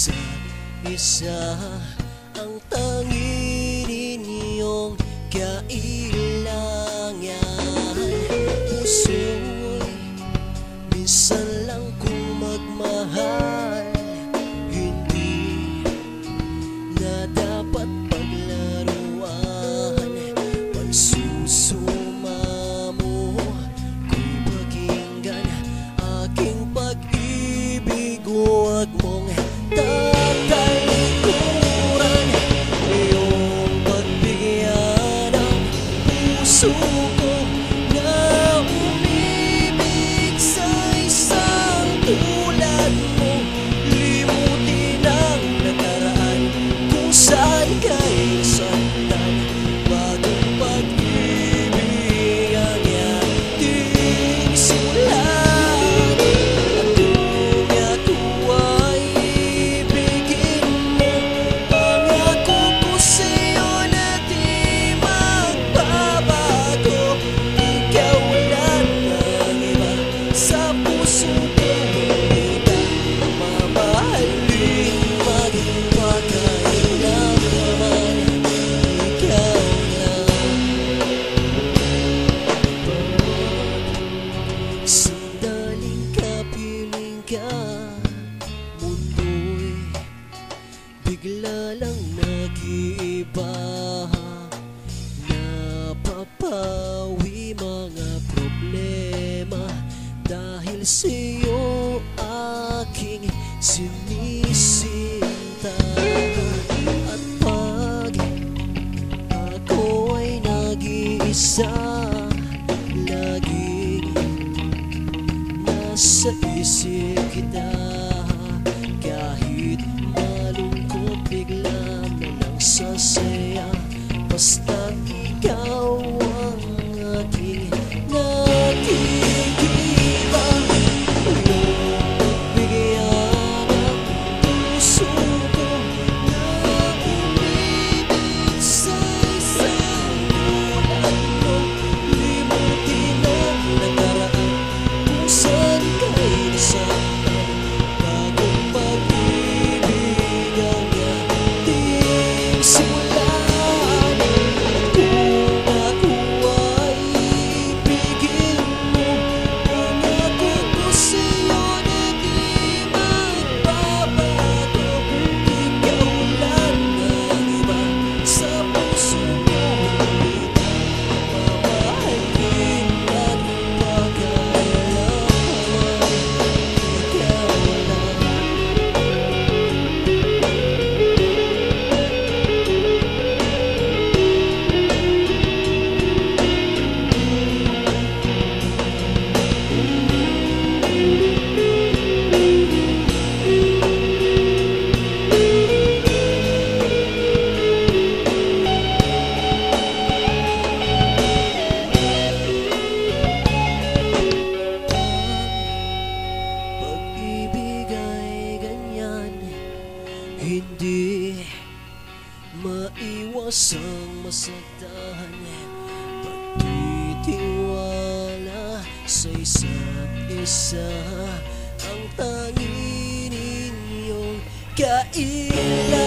isa't isa ang tanging ninyong kailangan. Puso'y minsan lang kung magmahal, hindi na dapat paglaruan. Pagsusuma mo ko'y pakinggan, aking pag-ibig huwag mong tatalikuran. Iyong pagbigyan ang puso ko na umibig sa isang tulad mo. Limutin ang nakaraan kung saan ka'y nasaktan. Bagong pag-ibig ang ating simulan. At dunya ko ay ibigin mo. Pangako ko sa'yo na di magbabago. Ikaw wala nang iba sa puso ko. Kita mamahalin magpakailanman. Ikaw lang. Sandaling kapiling ka, mundo'y bigla lang nag-iiba. Napapawi mga problema dahil sa'yo aking sinisinta. At pag ako ay nag-iisa, laging nasa isip kita. Kahit malungkot, bigla na lang sasaya. Basta ikaw ang aking nakikita. Bigyan ang puso ko na umibig sa isang tulad mo. Limutin ang nakaraan kung saan ka'y nasaktan. Bagong pag-ibig ang ating simulan. At kung ako ay ibigin mo, pangako ko sa'yo na di magbabago. Ikaw lang ang iba sa puso ko. Mamahalin at pagkailanman. Ikaw lang. Pag-ibig ay ganyan, hindi maiwasang masaktan. Pagtitiwala sa isa't isa ang tanging ninyong kailangan.